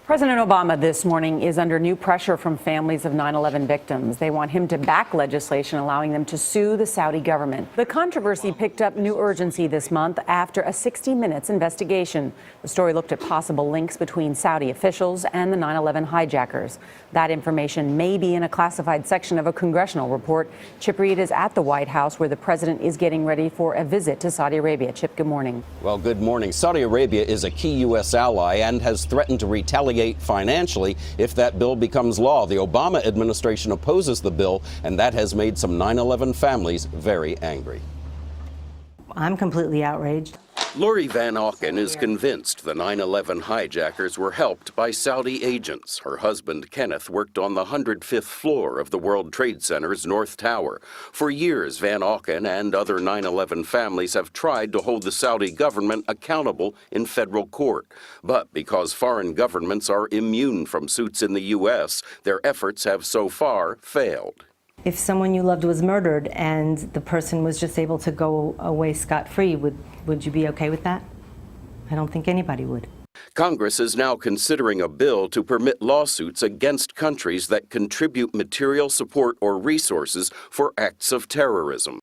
President Obama this morning is under new pressure from families of 9/11 victims. They want him to back legislation allowing them to sue the Saudi government. The controversy picked up new urgency this month after a 60 Minutes investigation. The story looked at possible links between Saudi officials and the 9/11 hijackers. That information may be in a classified section of a congressional report. Chip Reid is at the White House, where the president is getting ready for a visit to Saudi Arabia. Chip, good morning. Well, good morning. Saudi Arabia is a key U.S. ally and has threatened to retaliate financially if that bill becomes law. The Obama administration opposes the bill, and that has made some 9/11 families very angry. I'm completely outraged. Lori Van Auken is convinced the 9/11 hijackers were helped by Saudi agents. Her husband, Kenneth, worked on the 105th floor of the World Trade Center's North Tower. For years, Van Auken and other 9/11 families have tried to hold the Saudi government accountable in federal court. But because foreign governments are immune from suits in the U.S., their efforts have so far failed. If someone you loved was murdered and the person was just able to go away scot-free, would you be okay with that? I don't think anybody would. Congress is now considering a bill to permit lawsuits against countries that contribute material support or resources for acts of terrorism.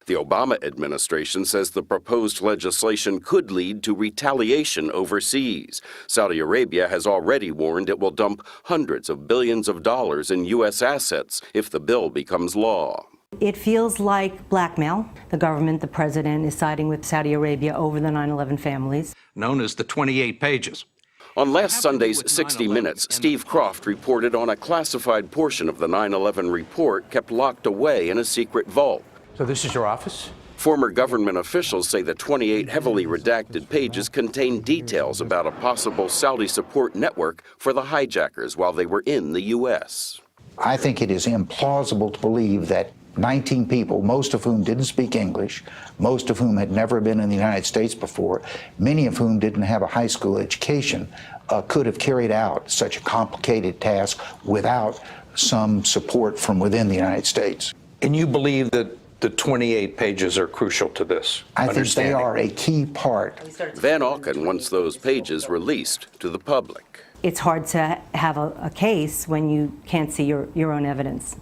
The Obama administration says the proposed legislation could lead to retaliation overseas. Saudi Arabia has already warned it will dump hundreds of billions of dollars in U.S. assets if the bill becomes law. It feels like blackmail. The government, the president, is siding with Saudi Arabia over the 9/11 families. Known as the 28 pages. On last Sunday's 60 Minutes, Steve Kroft reported on a classified portion of the 9/11 report kept locked away in a secret vault. So this is your office? Former government officials say the 28 heavily redacted pages contain details about a possible Saudi support network for the hijackers while they were in the U.S. I think it is implausible to believe that 19 people, most of whom didn't speak English, most of whom had never been in the United States before, many of whom didn't have a high school education, could have carried out such a complicated task without some support from within the United States. And you believe that the 28 pages are crucial to this? I think they are a key part. Van Auken wants those pages released to the public. It's hard to have a case when you can't see your own evidence.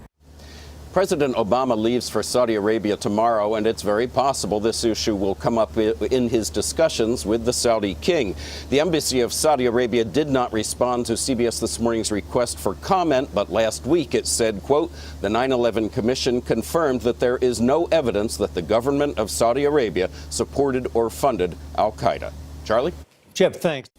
President Obama leaves for Saudi Arabia tomorrow, and it's very possible this issue will come up in his discussions with the Saudi king. The embassy of Saudi Arabia did not respond to CBS This Morning's request for comment, but last week it said, quote, the 9/11 Commission confirmed that there is no evidence that the government of Saudi Arabia supported or funded al-Qaeda. Charlie? Chip, thanks.